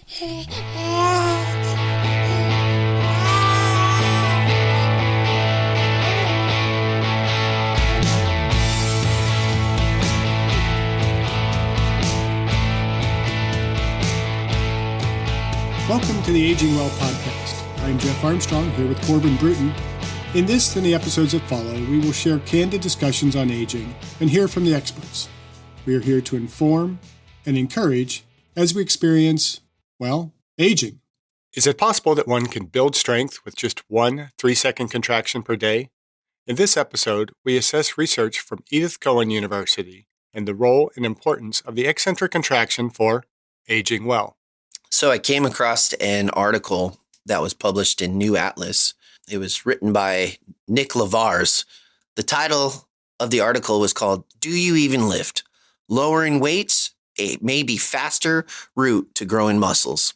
Welcome to the Aging Well podcast. I'm Jeff Armstrong here with Corbin Bruton. In this and the episodes that follow, we will share candid discussions on aging and hear from the experts. We are here to inform and encourage as we experience, aging. Is it possible that one can build strength with just one 3-second contraction per day? In this episode, we assess research from Edith Cowan University and the role and importance of the eccentric contraction for aging well. So I came across an article that was published in New Atlas. It was written by Nick Lavars. The title of the article was called, "Do You Even Lift? Lowering Weights, a maybe faster route to growing muscles."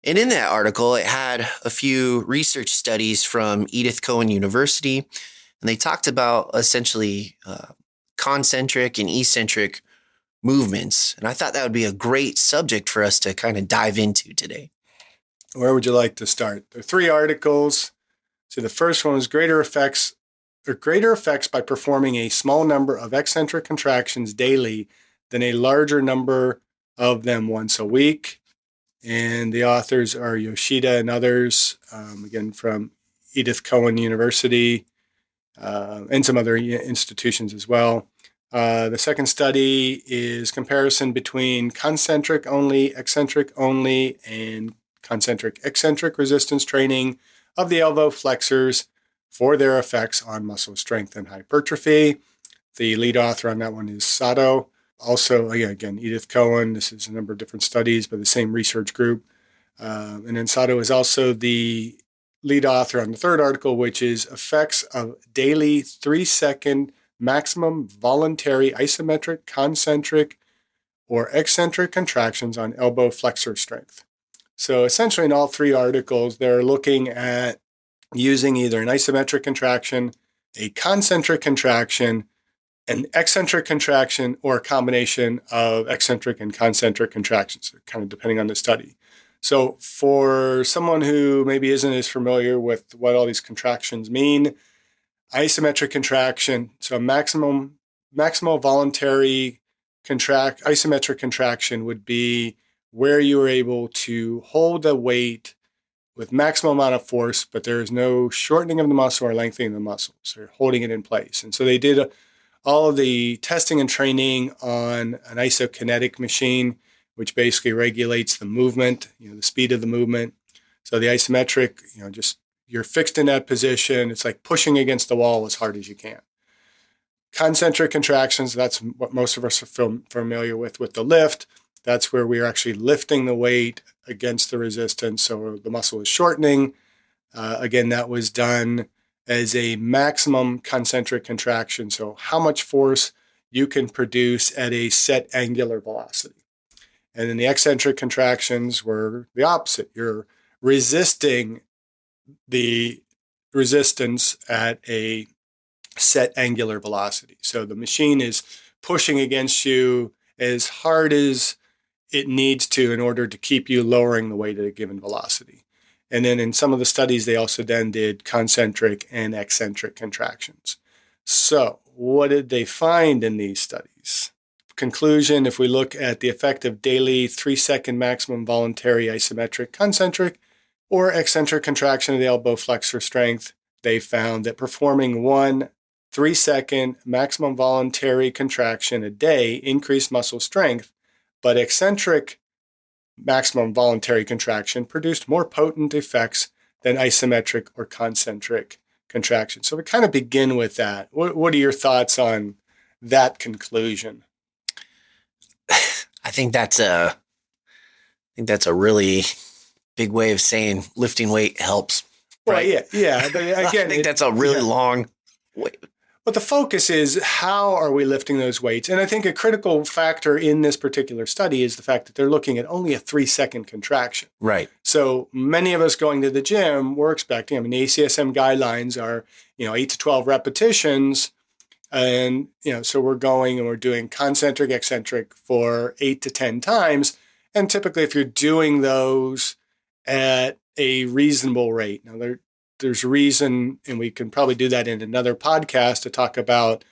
And in that article, it had a few research studies from Edith Cowan University, and they talked about essentially concentric and eccentric movements. And I thought that would be a great subject for us to kind of dive into today. Where would you like to start? There are 3 articles. So the first one is greater effects by performing a small number of eccentric contractions daily than a larger number of them once a week. And the authors are Yoshida and others, again, from Edith Cowan University and some other institutions as well. The second study is comparison between concentric only, eccentric only, and concentric eccentric resistance training of the elbow flexors for their effects on muscle strength and hypertrophy. The lead author on that one is Sato. Also, again, Edith Cowan. This is a number of different studies by the same research group. And then Sato is also the lead author on the third article, which is effects of daily 3-second maximum voluntary isometric, concentric, or eccentric contractions on elbow flexor strength. So essentially in all 3 articles, they're looking at using either an isometric contraction, a concentric contraction, an eccentric contraction, or a combination of eccentric and concentric contractions, kind of depending on the study. So for someone who maybe isn't as familiar with what all these contractions mean, isometric contraction, so maximal voluntary isometric contraction would be where you are able to hold a weight with maximum amount of force, but there is no shortening of the muscle or lengthening of the muscle. So you're holding it in place. And so they did all of the testing and training on an isokinetic machine, which basically regulates the movement, the speed of the movement. So the isometric, just you're fixed in that position. It's like pushing against the wall as hard as you can. Concentric contractions, that's what most of us are familiar with the lift. That's where we're actually lifting the weight against the resistance. So the muscle is shortening. Again, that was done as a maximum concentric contraction. So how much force you can produce at a set angular velocity. And then the eccentric contractions were the opposite. You're resisting the resistance at a set angular velocity. So the machine is pushing against you as hard as it needs to in order to keep you lowering the weight at a given velocity. And then in some of the studies, they also then did concentric and eccentric contractions. So what did they find in these studies? Conclusion, if we look at the effect of daily 3-second maximum voluntary isometric, concentric, or eccentric contraction of the elbow flexor strength, they found that performing one 3-second maximum voluntary contraction a day increased muscle strength, but eccentric maximum voluntary contraction produced more potent effects than isometric or concentric contraction. So we kind of begin with that. What are your thoughts on that conclusion? I think that's a really big way of saying lifting weight helps. Right? Well, yeah. Again, I think that's a really long way. But the focus is how are we lifting those weights? And I think a critical factor in this particular study is the fact that they're looking at only a 3-second contraction. Right. So many of us going to the gym, we're expecting, the ACSM guidelines are, 8 to 12 repetitions. And, so we're going and we're doing concentric, eccentric for 8 to 10 times. And typically, if you're doing those at a reasonable rate, now there's reason, and we can probably do that in another podcast to talk about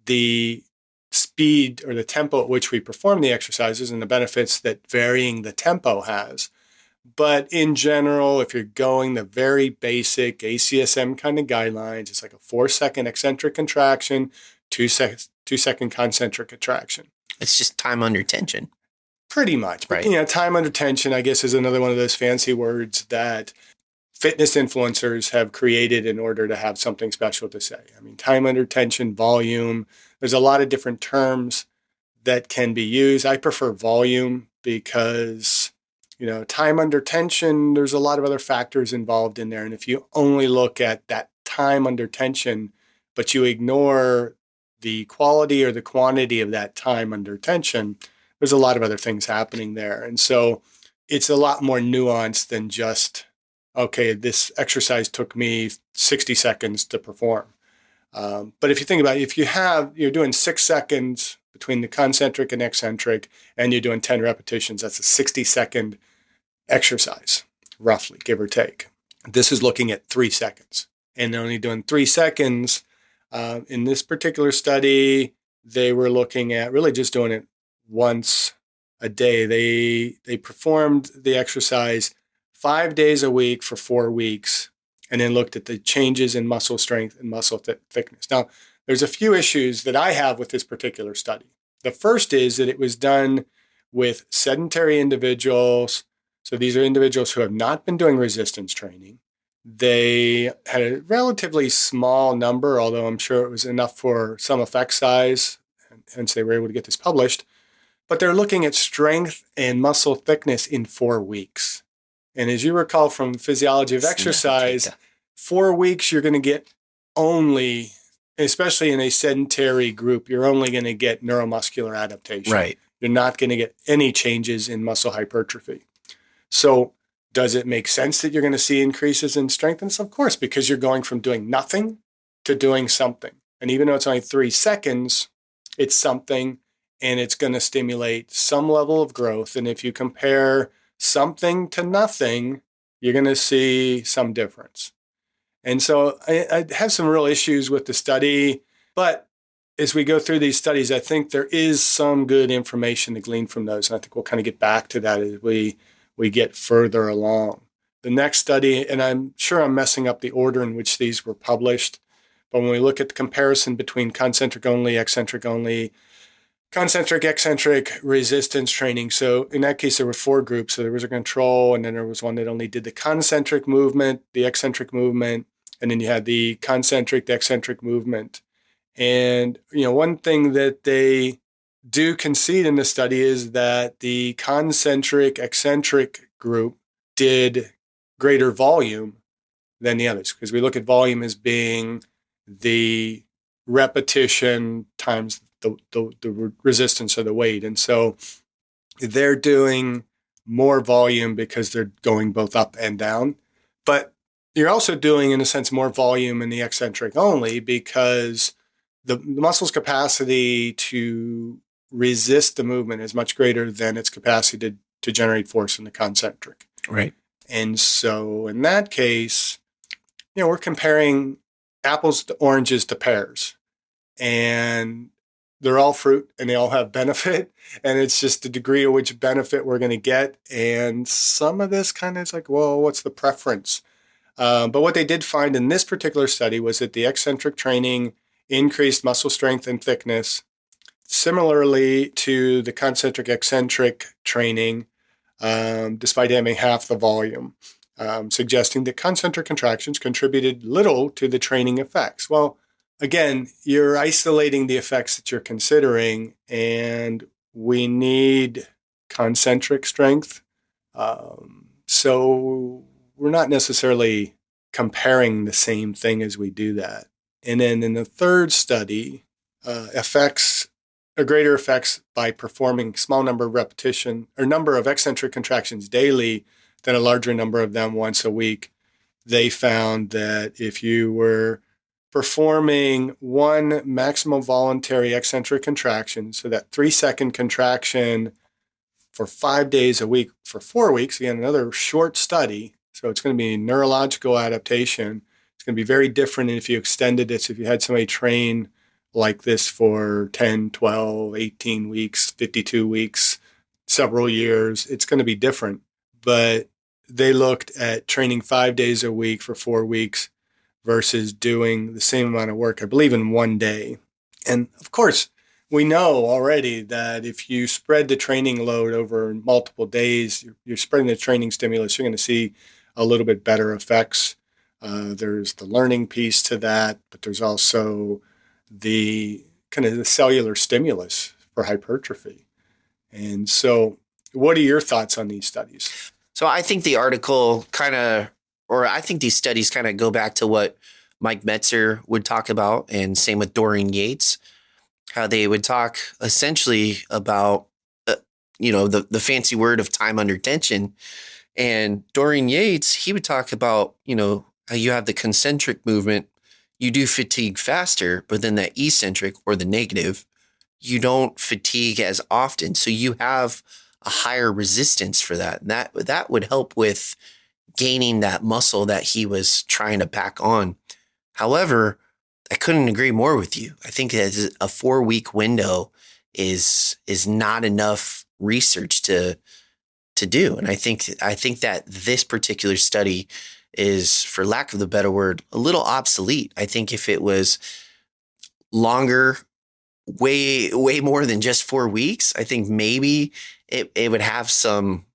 the speed or the tempo at which we perform the exercises and the benefits that varying the tempo has. But in general, if you're going the very basic ACSM kind of guidelines, it's like a 4-second eccentric contraction, 2-second concentric contraction. It's just time under tension. Pretty much. But, Right. Time under tension, I guess, is another one of those fancy words that fitness influencers have created in order to have something special to say. I mean, time under tension, volume, there's a lot of different terms that can be used. I prefer volume because, time under tension, there's a lot of other factors involved in there. And if you only look at that time under tension, but you ignore the quality or the quantity of that time under tension, there's a lot of other things happening there. And so it's a lot more nuanced than just, okay, this exercise took me 60 seconds to perform. But if you think about it, if you're doing 6 seconds between the concentric and eccentric, and you're doing 10 repetitions, that's a 60-second exercise, roughly, give or take. This is looking at 3 seconds. And they're only doing 3 seconds. In this particular study, they were looking at really just doing it once a day. They performed the exercise 5 days a week for 4 weeks, and then looked at the changes in muscle strength and muscle thickness. Now, there's a few issues that I have with this particular study. The first is that it was done with sedentary individuals. So these are individuals who have not been doing resistance training. They had a relatively small number, although I'm sure it was enough for some effect size, and hence they were able to get this published. But they're looking at strength and muscle thickness in 4 weeks. And as you recall from physiology of exercise, 4 weeks you're going to get only, especially in a sedentary group, you're only going to get neuromuscular adaptation. Right. You're not going to get any changes in muscle hypertrophy. So does it make sense that you're going to see increases in strength? And of course, because you're going from doing nothing to doing something. And even though it's only 3 seconds, it's something, and it's going to stimulate some level of growth. And if you compare something to nothing, you're going to see some difference. And so I have some real issues with the study, but as we go through these studies, I think there is some good information to glean from those. And I think we'll kind of get back to that as we get further along. The next study, and I'm sure I'm messing up the order in which these were published, but when we look at the comparison between concentric only, eccentric only, concentric, eccentric resistance training. So in that case, there were 4 groups. So there was a control, and then there was one that only did the concentric movement, the eccentric movement, and then you had the concentric, the eccentric movement. And, one thing that they do concede in the study is that the concentric, eccentric group did greater volume than the others, because we look at volume as being the repetition times the resistance or the weight. And so they're doing more volume because they're going both up and down. But you're also doing, in a sense, more volume in the eccentric only because the muscle's capacity to resist the movement is much greater than its capacity to generate force in the concentric. Right. And so in that case, we're comparing apples to oranges to pears. And they're all fruit and they all have benefit. And it's just the degree of which benefit we're going to get. And some of this kind of is like, well, what's the preference? But what they did find in this particular study was that the eccentric training increased muscle strength and thickness, similarly to the concentric eccentric training, despite having half the volume, suggesting that concentric contractions contributed little to the training effects. Well, again, you're isolating the effects that you're considering, and we need concentric strength. So we're not necessarily comparing the same thing as we do that. And then in the third study, greater effects by performing small number of repetition or number of eccentric contractions daily than a larger number of them once a week. They found that if you were performing one maximum voluntary eccentric contraction, so that 3-second contraction for 5 days a week for 4 weeks. Again, another short study. So it's going to be neurological adaptation. It's going to be very different if you extended this, if you had somebody train like this for 10, 12, 18 weeks, 52 weeks, several years. It's going to be different. But they looked at training 5 days a week for 4 weeks versus doing the same amount of work, I believe, in 1 day. And of course, we know already that if you spread the training load over multiple days, you're spreading the training stimulus, you're going to see a little bit better effects. There's the learning piece to that, but there's also the kind of the cellular stimulus for hypertrophy. And so, what are your thoughts on these studies? So I think the article I think these studies kind of go back to what Mike Metzer would talk about, and same with Dorian Yates, how they would talk essentially about, the fancy word of time under tension. And Dorian Yates, he would talk about, how you have the concentric movement, you do fatigue faster, but then that eccentric or the negative, you don't fatigue as often. So you have a higher resistance for that. And that would help with gaining that muscle that he was trying to pack on. However, I couldn't agree more with you. I think that a 4-week window is not enough research to do. And I think that this particular study is, for lack of the better word, a little obsolete. I think if it was longer, way more than just 4 weeks, I think maybe it would have some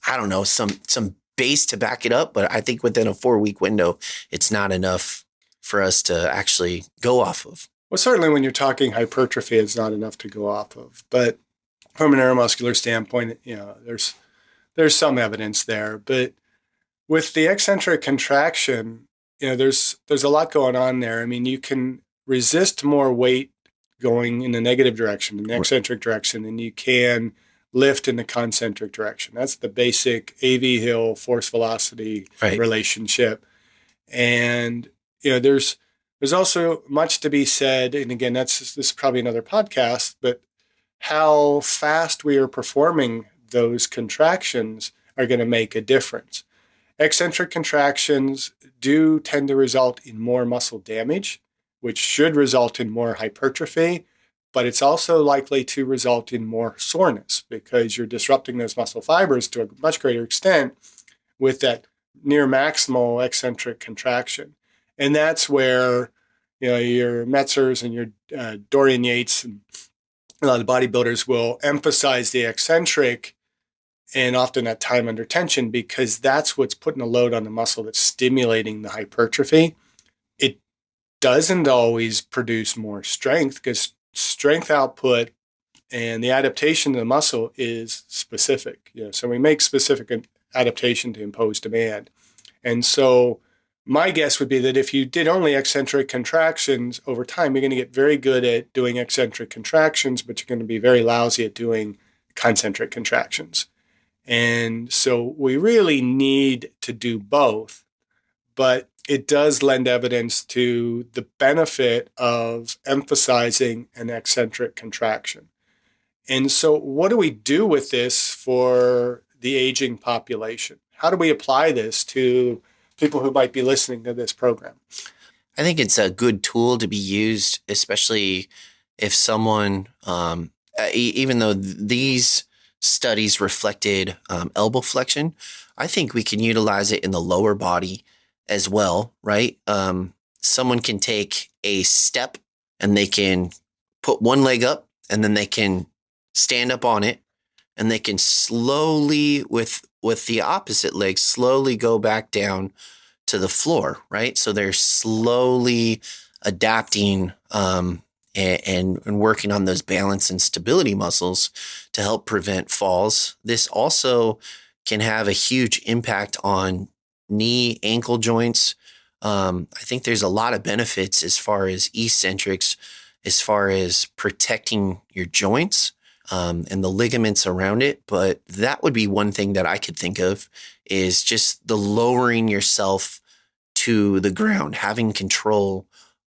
I don't know, some base to back it up. But I think within a 4-week window, it's not enough for us to actually go off of. Well, certainly when you're talking hypertrophy, it's not enough to go off of. But from a neuromuscular standpoint, there's some evidence there. But with the eccentric contraction, there's a lot going on there. I mean, you can resist more weight going in the negative direction, in the eccentric direction, than you can lift in the concentric direction. That's the basic AV Hill force velocity relationship. And there's also much to be said, and again, this is probably another podcast, but how fast we are performing those contractions are going to make a difference. Eccentric contractions do tend to result in more muscle damage, which should result in more hypertrophy, but it's also likely to result in more soreness because you're disrupting those muscle fibers to a much greater extent with that near maximal eccentric contraction. And that's where your Metzers and your Dorian Yates and a lot of bodybuilders will emphasize the eccentric and often that time under tension, because that's what's putting a load on the muscle that's stimulating the hypertrophy. It doesn't always produce more strength because strength output and the adaptation to the muscle is specific. So we make specific adaptation to impose demand. And so my guess would be that if you did only eccentric contractions over time, you're going to get very good at doing eccentric contractions, but you're going to be very lousy at doing concentric contractions. And so we really need to do both, but it does lend evidence to the benefit of emphasizing an eccentric contraction. And so what do we do with this for the aging population? How do we apply this to people who might be listening to this program? I think it's a good tool to be used, especially if someone, even though these studies reflected elbow flexion, I think we can utilize it in the lower body as well, right? Someone can take a step and they can put one leg up and then they can stand up on it and they can slowly, with the opposite leg, slowly go back down to the floor, right? So they're slowly adapting and working on those balance and stability muscles to help prevent falls. This also can have a huge impact on knee, ankle joints. I think there's a lot of benefits as far as eccentrics, as far as protecting your joints and the ligaments around it. But that would be one thing that I could think of, is just the lowering yourself to the ground, having control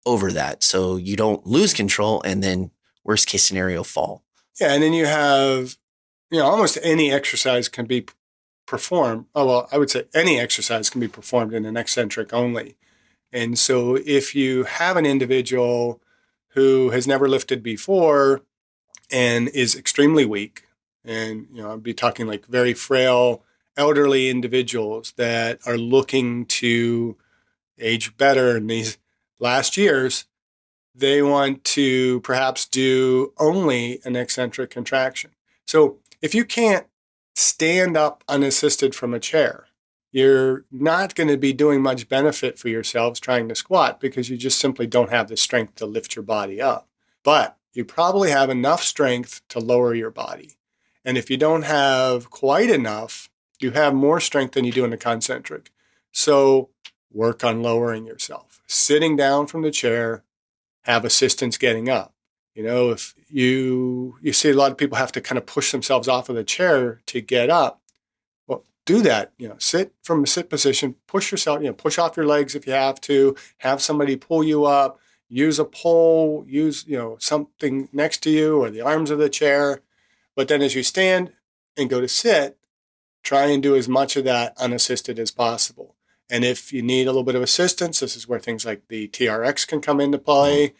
over that so you don't lose control and then worst case scenario fall. Yeah, and then you have almost any exercise can be performed. Oh, well, I would say any exercise can be performed in an eccentric only. And so if you have an individual who has never lifted before and is extremely weak, and I'd be talking like very frail elderly individuals that are looking to age better in these last years, they want to perhaps do only an eccentric contraction. So if you can't stand up unassisted from a chair, you're not going to be doing much benefit for yourselves trying to squat because you just simply don't have the strength to lift your body up. But you probably have enough strength to lower your body. And if you don't have quite enough, you have more strength than you do in a concentric. So work on lowering yourself. Sitting down from the chair, have assistance getting up. If you see a lot of people have to kind of push themselves off of the chair to get up, well, do that. Sit from a sit position, push yourself, push off your legs if you have somebody pull you up, use a pole, use, something next to you or the arms of the chair. But then as you stand and go to sit, try and do as much of that unassisted as possible. And if you need a little bit of assistance, this is where things like the TRX can come into play.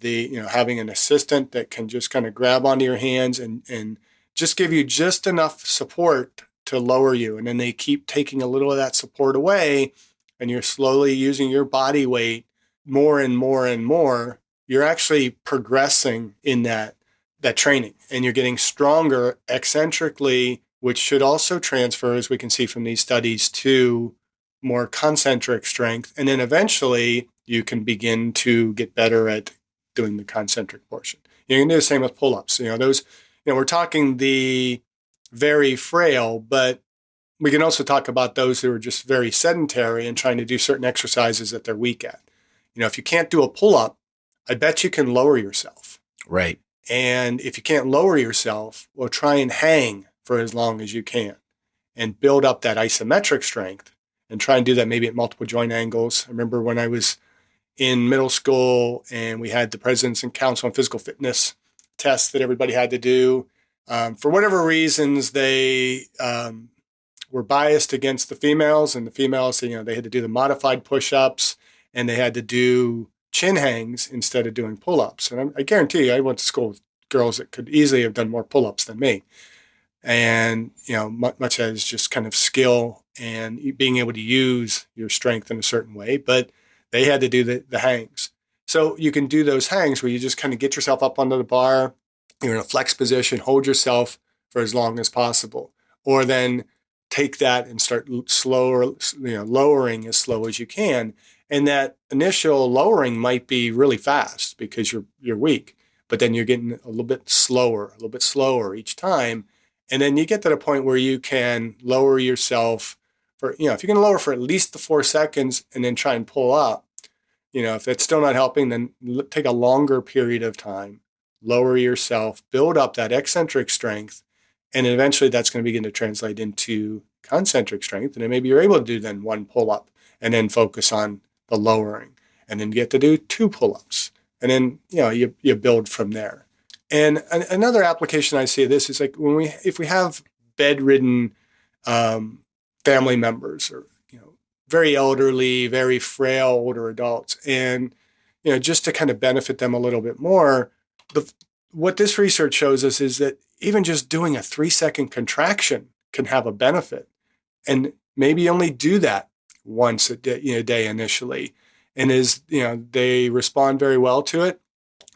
Having an assistant that can just kind of grab onto your hands and just give you just enough support to lower you. And then they keep taking a little of that support away, and you're slowly using your body weight more and more and more. You're actually progressing in that training, and you're getting stronger eccentrically, which should also transfer, as we can see from these studies, to more concentric strength. And then eventually you can begin to get better at doing the concentric portion. You can do the same with pull-ups. We're talking the very frail, but we can also talk about those who are just very sedentary and trying to do certain exercises that they're weak at. If you can't do a pull-up, I bet you can lower yourself. Right. And if you can't lower yourself, well, try and hang for as long as you can and build up that isometric strength and try and do that maybe at multiple joint angles. I remember when I was in middle school and we had the President's and Council on Physical Fitness tests that everybody had to do. For whatever reasons, they were biased against the females, and the females, they had to do the modified push-ups and they had to do chin hangs instead of doing pull-ups. And I guarantee you, I went to school with girls that could easily have done more pull-ups than me. And, much as just kind of skill and being able to use your strength in a certain way, but they had to do the hangs. So you can do those hangs where you just kind of get yourself up onto the bar, you're in a flex position, hold yourself for as long as possible, or then take that and start slower, lowering as slow as you can. And that initial lowering might be really fast because you're weak, but then you're getting a little bit slower each time. And then you get to the point where you can lower yourself for, if you're going to lower for at least the 4 seconds and then try and pull up, if that's still not helping, then take a longer period of time, lower yourself, build up that eccentric strength, and eventually that's going to begin to translate into concentric strength. And then maybe you're able to do then one pull-up and then focus on the lowering, and then get to do 2 pull-ups. And then, you build from there. And another application I see of this is like if we have bedridden family members or, very elderly, very frail older adults, and, just to kind of benefit them a little bit more, what this research shows us is that even just doing a 3-second contraction can have a benefit. And maybe only do that once a day initially. And as, they respond very well to it,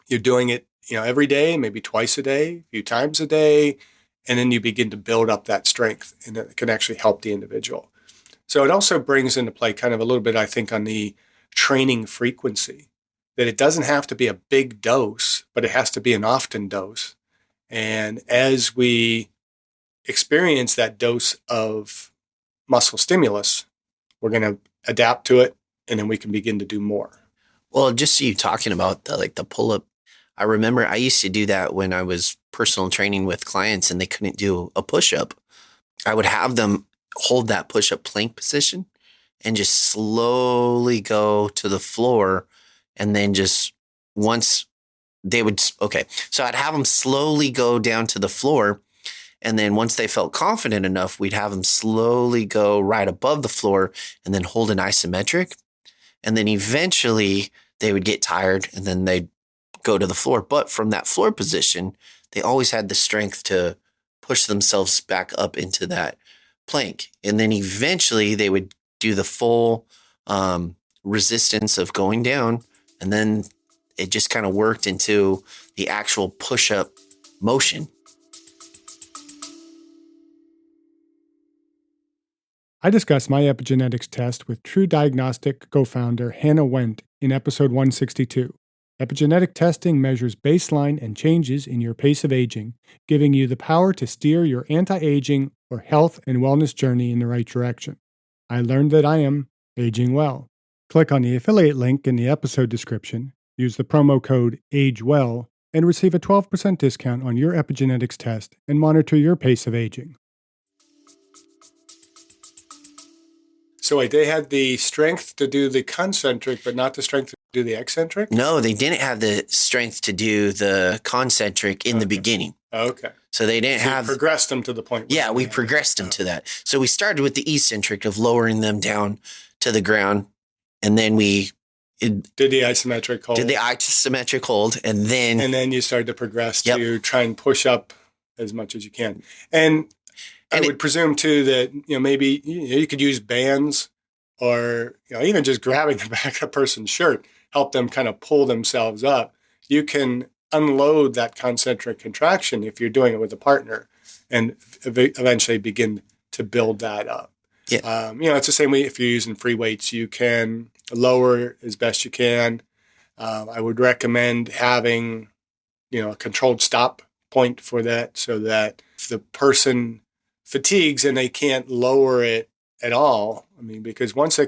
you're doing it, every day, maybe twice a day, a few times a day, and then you begin to build up that strength, and it can actually help the individual. So it also brings into play kind of a little bit, I think, on the training frequency, that it doesn't have to be a big dose, but it has to be an often dose. And as we experience that dose of muscle stimulus, we're going to adapt to it, and then we can begin to do more. Well, just so you talking about the pull-up, I remember I used to do that when I was personal training with clients and they couldn't do a push-up. I would have them hold that push-up plank position and just slowly go to the floor. And then just once they would, so I'd have them slowly go down to the floor. And then once they felt confident enough, we'd have them slowly go right above the floor and then hold an isometric. And then eventually they would get tired and then they'd go to the floor. But from that floor position, they always had the strength to push themselves back up into that plank. And then eventually they would do the full resistance of going down. And then it just kind of worked into the actual push-up motion. I discussed my epigenetics test with True Diagnostic co-founder Hannah Wendt in episode 162. Epigenetic testing measures baseline and changes in your pace of aging, giving you the power to steer your anti-aging or health and wellness journey in the right direction. I learned that I am aging well. Click on the affiliate link in the episode description, use the promo code AGEWELL, and receive a 12% discount on your epigenetics test and monitor your pace of aging. So wait, they had the strength to do the concentric, but not the strength to do the eccentric? No, they didn't have the strength to do the concentric in the beginning. Okay. So they didn't have... We progressed them to the point. Yeah, we progressed them to that. So we started with the eccentric of lowering them down to the ground, and then we... did the isometric hold. Did the isometric hold, and then... And then you started to progress to try and push up as much as you can. And I would presume too that maybe you could use bands, or even just grabbing the back of a person's shirt, help them kind of pull themselves up. You can unload that concentric contraction if you're doing it with a partner, and eventually begin to build that up. Yeah. It's the same way if you're using free weights. You can lower as best you can. I would recommend having a controlled stop point for that, so that if the person fatigues and they can't lower it at all. I mean, because once the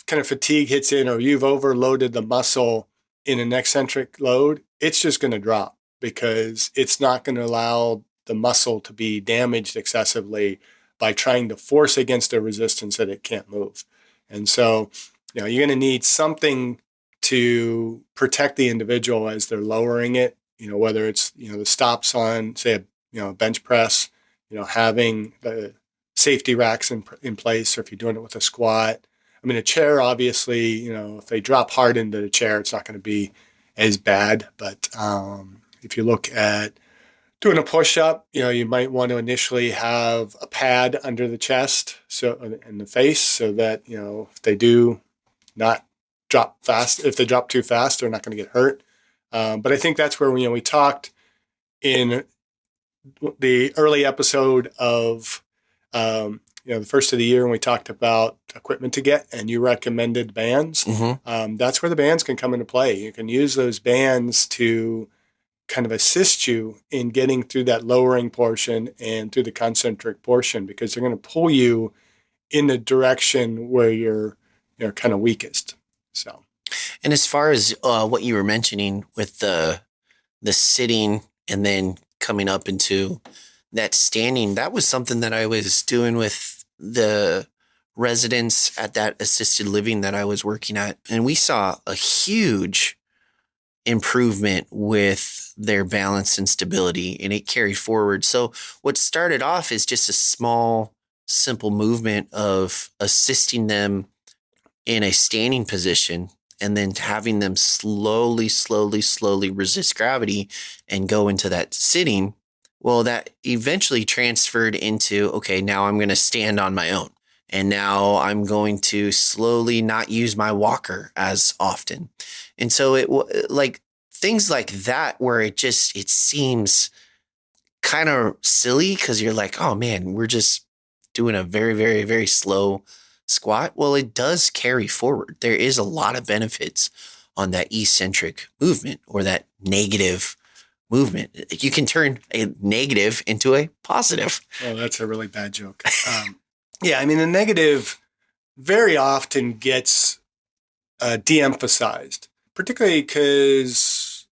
kind of fatigue hits in, or you've overloaded the muscle in an eccentric load, it's just going to drop, because it's not going to allow the muscle to be damaged excessively by trying to force against a resistance that it can't move. And so, you're going to need something to protect the individual as they're lowering it, whether it's, the stops on, say, a bench press, having the safety racks in place, or if you're doing it with a squat. I mean, a chair, obviously, if they drop hard into the chair, it's not going to be as bad. But if you look at doing a push-up, you might want to initially have a pad under the chest, in the face, so that, if they do not drop fast, if they drop too fast, they're not going to get hurt. But I think that's where we talked in the early episode of the first of the year, when we talked about equipment to get, and you recommended bands. Mm-hmm. That's where the bands can come into play. You can use those bands to kind of assist you in getting through that lowering portion and through the concentric portion, because they're going to pull you in the direction where you're kind of weakest. So, and as far as what you were mentioning with the sitting and then coming up into that standing, that was something that I was doing with the residents at that assisted living that I was working at. And we saw a huge improvement with their balance and stability, and it carried forward. So what started off is just a small, simple movement of assisting them in a standing position, and then having them slowly resist gravity and go into that sitting. Well, that eventually transferred into, okay, now I'm going to stand on my own. And now I'm going to slowly not use my walker as often. And so things like that, where it seems kind of silly, because you're like, oh man, we're just doing a very, very, very slow squat. Well, it does carry forward. There is a lot of benefits on that eccentric movement, or that negative movement. You can turn a negative into a positive. Oh, that's a really bad joke. Yeah, I mean, the negative very often gets de-emphasized, particularly because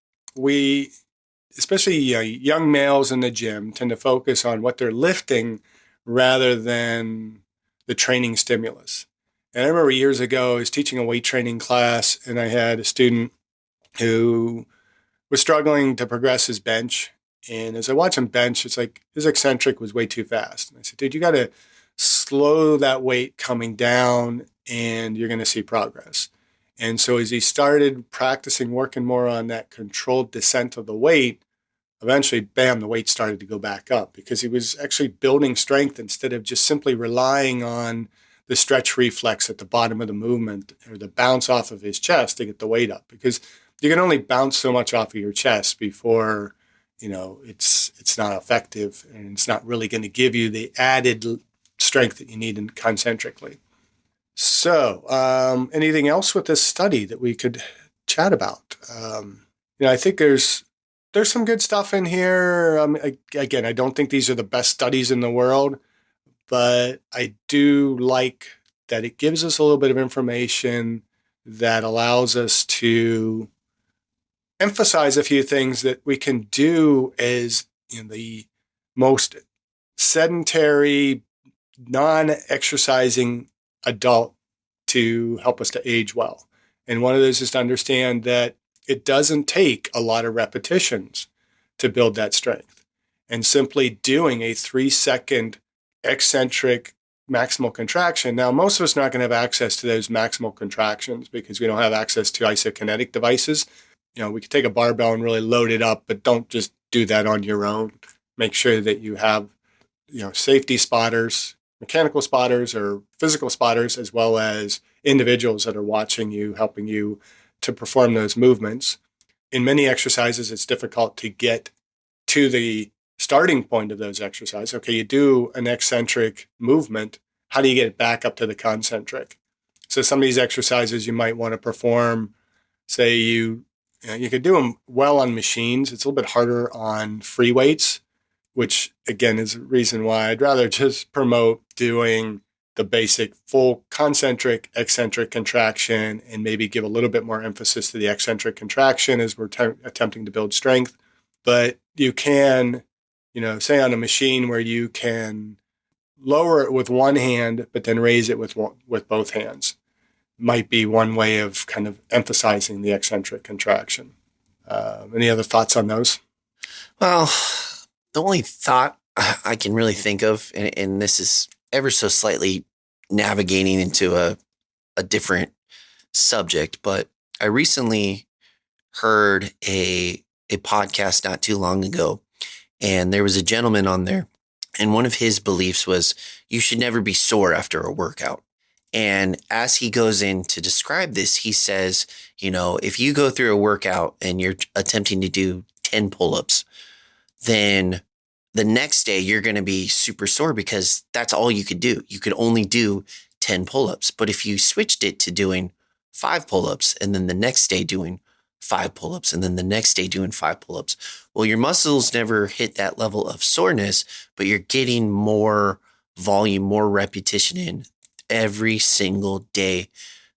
especially young males in the gym, tend to focus on what they're lifting rather than the training stimulus. And I remember years ago, I was teaching a weight training class, and I had a student who was struggling to progress his bench, And as I watch him bench, it's like his eccentric was way too fast. And I said, dude, you got to slow that weight coming down and you're going to see progress. And so as he started practicing, working more on that controlled descent of the weight, eventually, bam, the weight started to go back up because he was actually building strength instead of just simply relying on the stretch reflex at the bottom of the movement or the bounce off of his chest to get the weight up. Because you can only bounce so much off of your chest before, it's not effective and it's not really going to give you the added strength that you need concentrically. So, anything else with this study that we could chat about? I think there's some good stuff in here. Again, I don't think these are the best studies in the world, but I do like that it gives us a little bit of information that allows us to emphasize a few things that we can do as the most sedentary, non-exercising adult to help us to age well. And one of those is to understand that it doesn't take a lot of repetitions to build that strength. And simply doing a 3-second eccentric maximal contraction. Now, most of us are not going to have access to those maximal contractions because we don't have access to isokinetic devices. We could take a barbell and really load it up, but don't just do that on your own. Make sure that you have, safety spotters, mechanical spotters or physical spotters, as well as individuals that are watching you, helping you to perform those movements. In many exercises, it's difficult to get to the starting point of those exercises. Okay, you do an eccentric movement. How do you get it back up to the concentric? So some of these exercises you might want to perform, say you could do them well on machines. It's a little bit harder on free weights, which again is a reason why I'd rather just promote doing the basic full concentric, eccentric contraction, and maybe give a little bit more emphasis to the eccentric contraction as we're attempting to build strength. But you can, say on a machine where you can lower it with one hand, but then raise it with both hands. Might be one way of kind of emphasizing the eccentric contraction. Any other thoughts on those? Well, the only thought I can really think of, and this is ever so slightly navigating into a different subject, but I recently heard a podcast not too long ago, and there was a gentleman on there, and one of his beliefs was you should never be sore after a workout. And as he goes in to describe this, he says, if you go through a workout and you're attempting to do 10 pull-ups, then the next day you're going to be super sore because that's all you could do. You could only do 10 pull-ups. But if you switched it to doing 5 pull-ups and then the next day doing 5 pull-ups and then the next day doing 5 pull-ups, well, your muscles never hit that level of soreness, but you're getting more volume, more repetition in every single day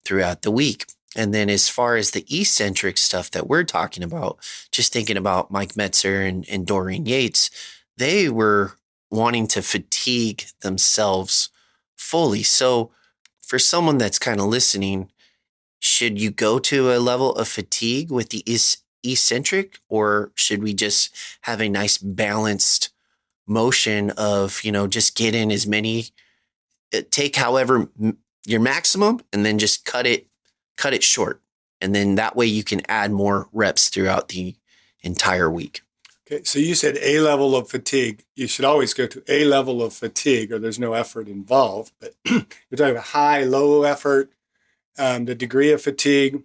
throughout the week. And then as far as the eccentric stuff that we're talking about, just thinking about Mike Metzer and Doreen Yates, they were wanting to fatigue themselves fully. So for someone that's kind of listening, should you go to a level of fatigue with the eccentric, or should we just have a nice balanced motion of, just get in as many, take however your maximum and then just cut it short. And then that way you can add more reps throughout the entire week. Okay, so you said a level of fatigue. You should always go to a level of fatigue or there's no effort involved. But you're talking about high, low effort, the degree of fatigue.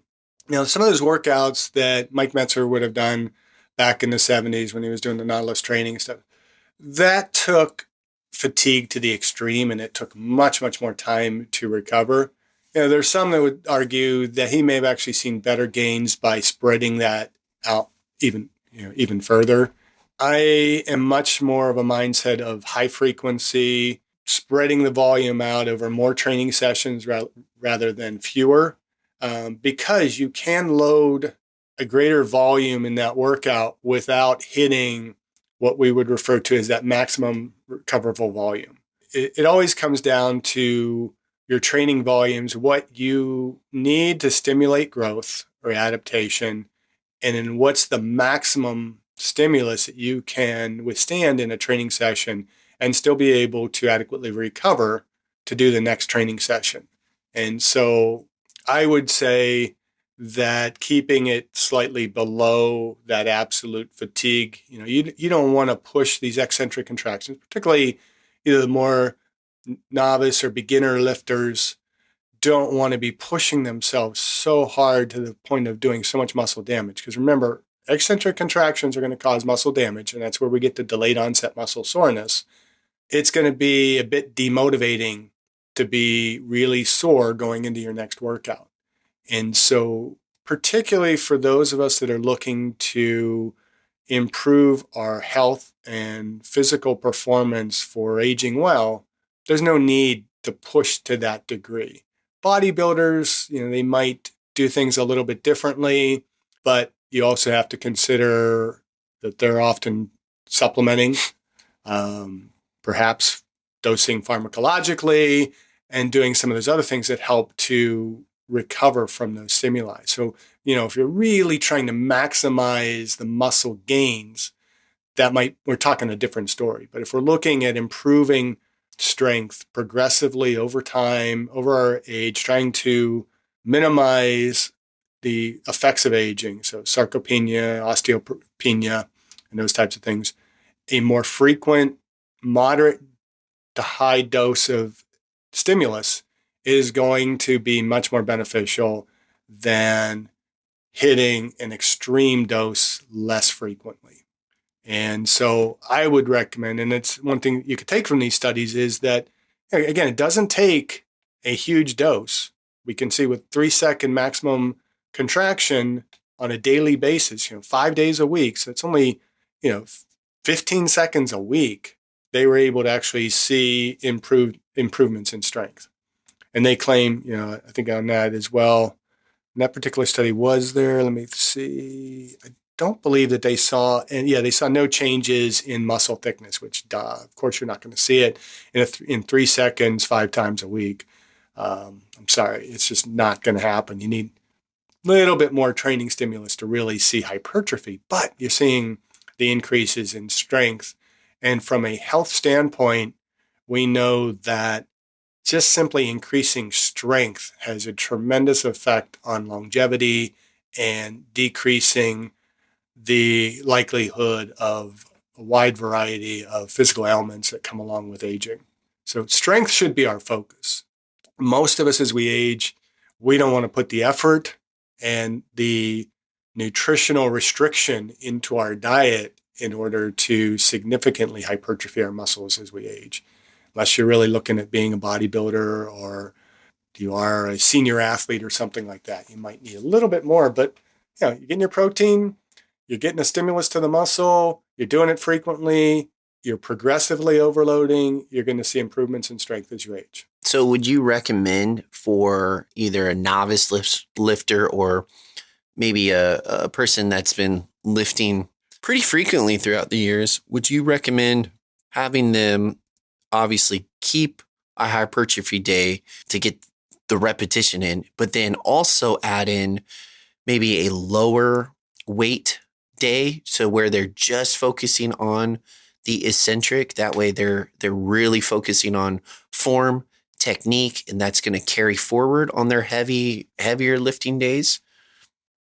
Some of those workouts that Mike Metzer would have done back in the 70s when he was doing the Nautilus training stuff, that took fatigue to the extreme and it took much, much more time to recover. There's some that would argue that he may have actually seen better gains by spreading that out even further. I am much more of a mindset of high frequency, spreading the volume out over more training sessions rather than fewer, because you can load a greater volume in that workout without hitting what we would refer to as that maximum recoverable volume. It always comes down to your training volumes, what you need to stimulate growth or adaptation, and then what's the maximum stimulus that you can withstand in a training session and still be able to adequately recover to do the next training session. And so I would say that keeping it slightly below that absolute fatigue, you don't want to push these eccentric contractions, particularly either the more novice or beginner lifters don't want to be pushing themselves so hard to the point of doing so much muscle damage. Because remember, eccentric contractions are going to cause muscle damage, and that's where we get the delayed onset muscle soreness. It's going to be a bit demotivating to be really sore going into your next workout. And so, particularly for those of us that are looking to improve our health and physical performance for aging well, there's no need to push to that degree. Bodybuilders, they might do things a little bit differently, but you also have to consider that they're often supplementing, perhaps dosing pharmacologically, and doing some of those other things that help to recover from those stimuli. So, if you're really trying to maximize the muscle gains, we're talking a different story. But if we're looking at improving strength progressively over time, over our age, trying to minimize the effects of aging, so sarcopenia, osteopenia, and those types of things, a more frequent, moderate to high dose of stimulus is going to be much more beneficial than hitting an extreme dose less frequently. And so I would recommend, and it's one thing you could take from these studies is that, again, it doesn't take a huge dose. We can see with 3-second maximum contraction on a daily basis, 5 days a week. So it's only, 15 seconds a week. They were able to actually see improvements in strength. And they claim, I think on that as well, in that particular study was there. Let me see. I don't believe that they saw, and they saw no changes in muscle thickness, which, of course, you're not going to see it in 3 seconds, 5 times a week. I'm sorry, it's just not going to happen. You need a little bit more training stimulus to really see hypertrophy, but you're seeing the increases in strength. And from a health standpoint, we know that just simply increasing strength has a tremendous effect on longevity and decreasing the likelihood of a wide variety of physical ailments that come along with aging. So strength should be our focus. Most of us as we age, we don't want to put the effort and the nutritional restriction into our diet in order to significantly hypertrophy our muscles as we age. Unless you're really looking at being a bodybuilder or you are a senior athlete or something like that. You might need a little bit more, but you're getting your protein, you're getting a stimulus to the muscle, you're doing it frequently, you're progressively overloading, you're going to see improvements in strength as you age. So would you recommend for either a novice lifter or maybe a person that's been lifting pretty frequently throughout the years, would you recommend having them obviously keep a hypertrophy day to get the repetition in, but then also add in maybe a lower weight day, so where they're just focusing on the eccentric? That way they're really focusing on form, technique, and that's going to carry forward on their heavier lifting days.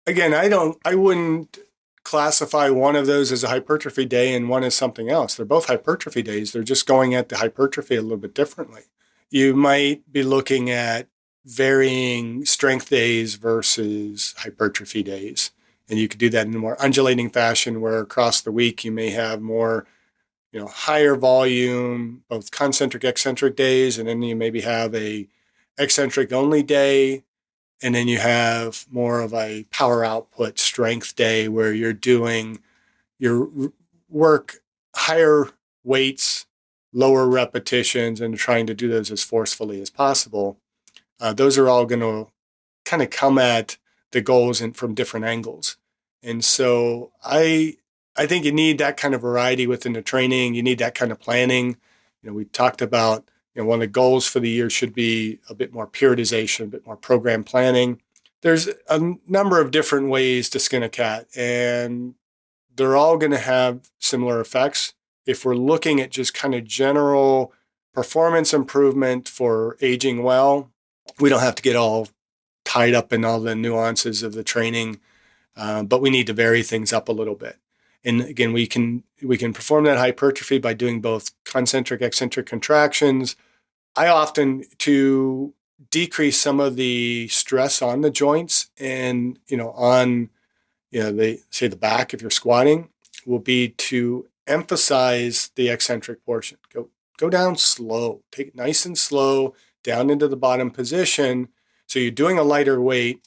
Again, I wouldn't classify one of those as a hypertrophy day and one as something else. They're both hypertrophy days. They're just going at the hypertrophy a little bit differently. You might be looking at varying strength days versus hypertrophy days. And you could do that in a more undulating fashion where across the week you may have more, higher volume, both concentric, eccentric days, and then you maybe have a eccentric only day. And then you have more of a power output strength day where you're doing your work higher weights, lower repetitions, and trying to do those as forcefully as possible. Those are all going to kind of come at the goals from different angles. And so I think you need that kind of variety within the training. You need that kind of planning. We talked about, one of the goals for the year should be a bit more periodization, a bit more program planning. There's a number of different ways to skin a cat, and they're all going to have similar effects. If we're looking at just kind of general performance improvement for aging well, we don't have to get all tied up in all the nuances of the training, but we need to vary things up a little bit. And again, we can perform that hypertrophy by doing both concentric, eccentric contractions. I often, to decrease some of the stress on the joints and on they say the back if you're squatting, will be to emphasize the eccentric portion. Go down slow. Take it nice and slow down into the bottom position. So you're doing a lighter weight.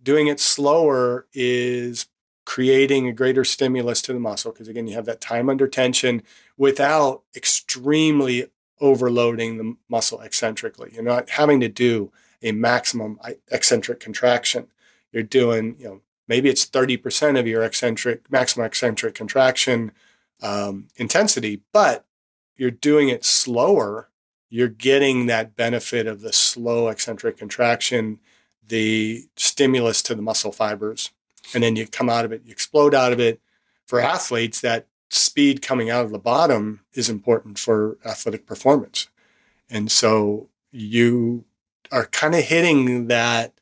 Doing it slower is creating a greater stimulus to the muscle because, again, you have that time under tension without extremely overloading the muscle eccentrically. You're not having to do a maximum eccentric contraction. You're doing, maybe it's 30% of your maximum eccentric contraction intensity, but you're doing it slower. You're getting that benefit of the slow eccentric contraction, the stimulus to the muscle fibers, and then you come out of it, you explode out of it. For athletes, that speed coming out of the bottom is important for athletic performance. And so you are kind of hitting that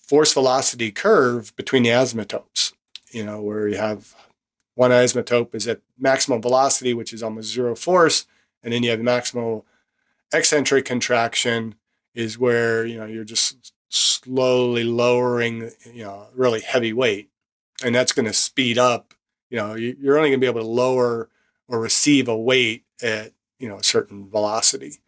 force velocity curve between the asymptotes, where you have one asymptote is at maximum velocity, which is almost zero force. And then you have the maximal eccentric contraction is where, you're just slowly lowering, really heavy weight. And that's going to speed up, you're only going to be able to lower or receive a weight at, a certain velocity.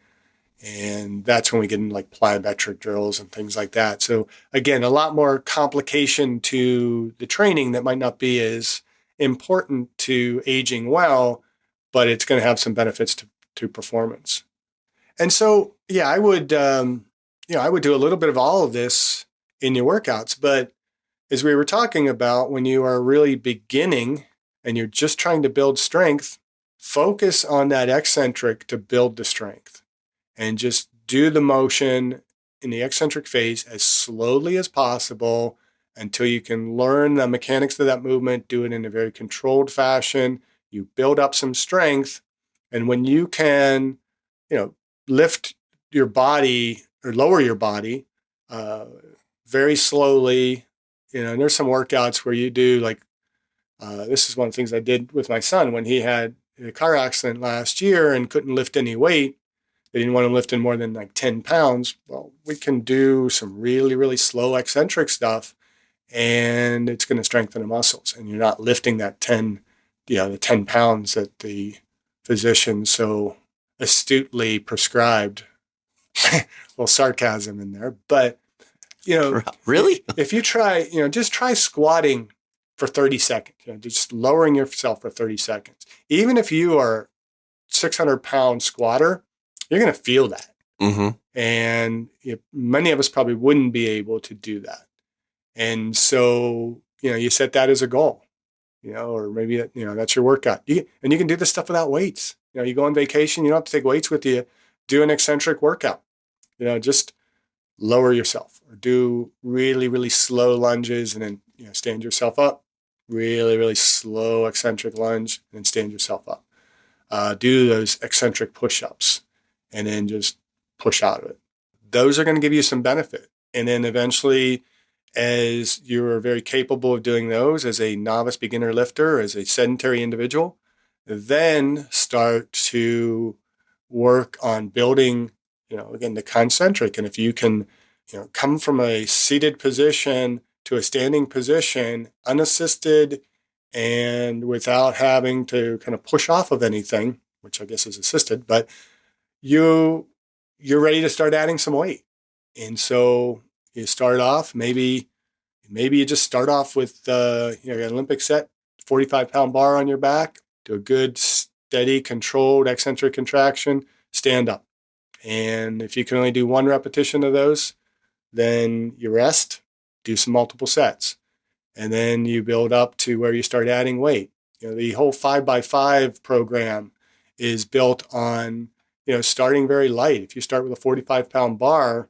And that's when we get into like plyometric drills and things like that. So again, a lot more complication to the training that might not be as important to aging well, but it's going to have some benefits to performance. And so, yeah, I would do a little bit of all of this in your workouts. But as we were talking about, when you are really beginning and you're just trying to build strength, focus on that eccentric to build the strength. And just do the motion in the eccentric phase as slowly as possible until you can learn the mechanics of that movement, do it in a very controlled fashion. You build up some strength. And when you can, lift your body or lower your body very slowly, and there's some workouts where you do this is one of the things I did with my son when he had a car accident last year and couldn't lift any weight. They didn't want him lifting more than 10 pounds. Well, we can do some really, really slow eccentric stuff, and it's going to strengthen the muscles. And you're not lifting that the 10 pounds that the physician so astutely prescribed. A little sarcasm in there. But, really? If you try, just try squatting for 30 seconds, just lowering yourself for 30 seconds. Even if you are 600-pound squatter, you're going to feel that. Mm-hmm. And many of us probably wouldn't be able to do that. And so, you set that as a goal, or maybe, that's your workout. And you can do this stuff without weights. You go on vacation, you don't have to take weights with you. Do an eccentric workout. Just lower yourself or do really, really slow lunges and then, stand yourself up. Really, really slow eccentric lunge and then stand yourself up. Do those eccentric push-ups. And then just push out of it. Those are going to give you some benefit. And then eventually, as you're very capable of doing those as a novice beginner lifter, as a sedentary individual, then start to work on building, again, the concentric. And if you can, come from a seated position to a standing position, unassisted and without having to kind of push off of anything, which I guess is assisted, but you're ready to start adding some weight. And so you start off, maybe you just start off with an Olympic set, 45-pound bar on your back, do a good, steady, controlled eccentric contraction, stand up. And if you can only do one repetition of those, then you rest, do some multiple sets. And then you build up to where you start adding weight. The whole 5x5 program is built on starting very light. If you start with a 45-pound bar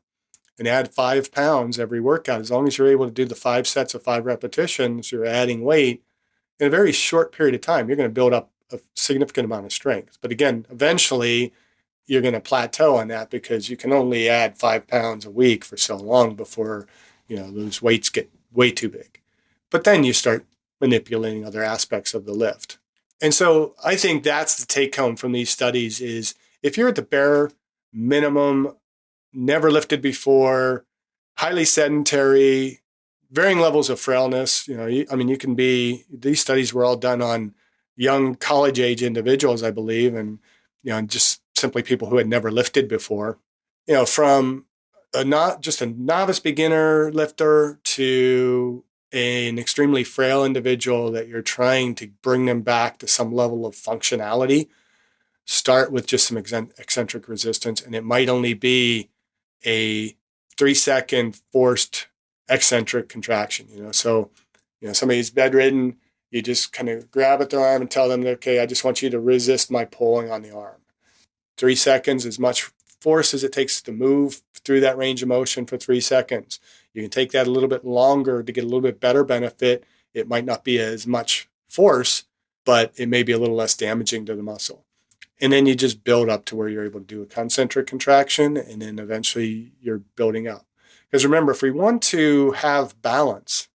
and add 5 pounds every workout, as long as you're able to do the 5 sets of 5 repetitions, you're adding weight. in a very short period of time, you're going to build up a significant amount of strength. But again, eventually you're going to plateau on that because you can only add 5 pounds a week for so long before, those weights get way too big. But then you start manipulating other aspects of the lift. And so I think that's the take home from these studies is if you're at the bare minimum, never lifted before, highly sedentary, varying levels of frailness, you can be, these studies were all done on young college age individuals, I believe, and, just simply people who had never lifted before, from not just a novice beginner lifter to an extremely frail individual that you're trying to bring them back to some level of functionality. Start with just some eccentric resistance, and it might only be a 3-second forced eccentric contraction. So somebody's bedridden, you just kind of grab at their arm and tell them, okay, I just want you to resist my pulling on the arm. 3 seconds, as much force as it takes to move through that range of motion for 3 seconds. You can take that a little bit longer to get a little bit better benefit. It might not be as much force, but it may be a little less damaging to the muscle. And then you just build up to where you're able to do a concentric contraction, and then eventually you're building up. Because remember, if we want to have balance,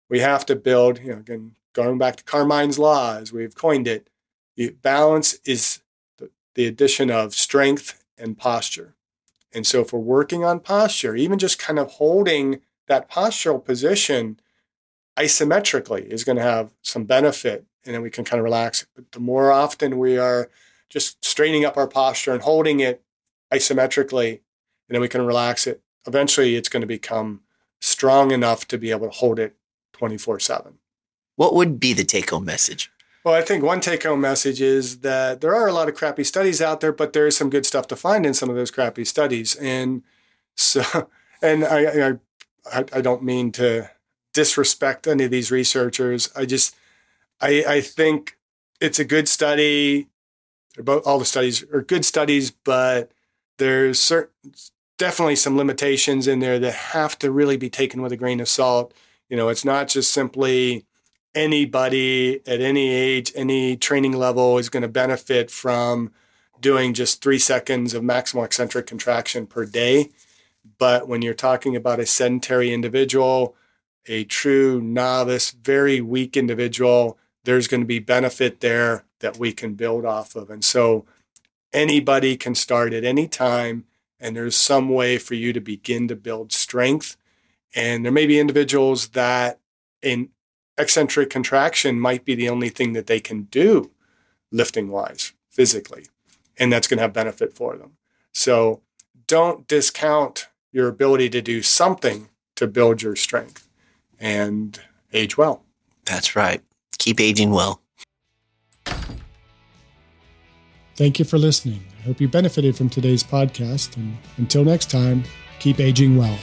we have to build, again, going back to Carmine's law, as we've coined it, balance is the addition of strength and posture. And so if we're working on posture, even just kind of holding that postural position isometrically is going to have some benefit, and then we can kind of relax it. But the more often we are just straightening up our posture and holding it isometrically, and then we can relax it, eventually it's going to become strong enough to be able to hold it 24/7. What would be the take-home message? Well, I think one take-home message is that there are a lot of crappy studies out there, but there is some good stuff to find in some of those crappy studies. And so, and I don't mean to disrespect any of these researchers. I think it's a good study. All the studies are good studies, but there's definitely some limitations in there that have to really be taken with a grain of salt. It's not just simply anybody at any age, any training level is going to benefit from doing just 3 seconds of maximal eccentric contraction per day. But when you're talking about a sedentary individual, a true novice, very weak individual, there's going to be benefit there that we can build off of. And so anybody can start at any time, and there's some way for you to begin to build strength. And there may be individuals that in eccentric contraction might be the only thing that they can do lifting wise, physically, and that's going to have benefit for them. So don't discount your ability to do something to build your strength and age well. That's right. Keep aging well. Thank you for listening. I hope you benefited from today's podcast, and until next time, keep aging well.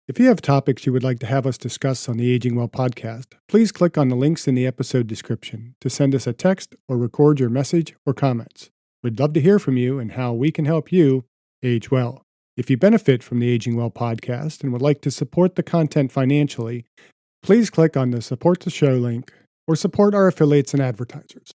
If you have topics you would like to have us discuss on the Aging Well podcast, please click on the links in the episode description to send us a text or record your message or comments. We'd love to hear from you and how we can help you age well. If you benefit from the Aging Well podcast and would like to support the content financially, please click on the Support the Show link or support our affiliates and advertisers.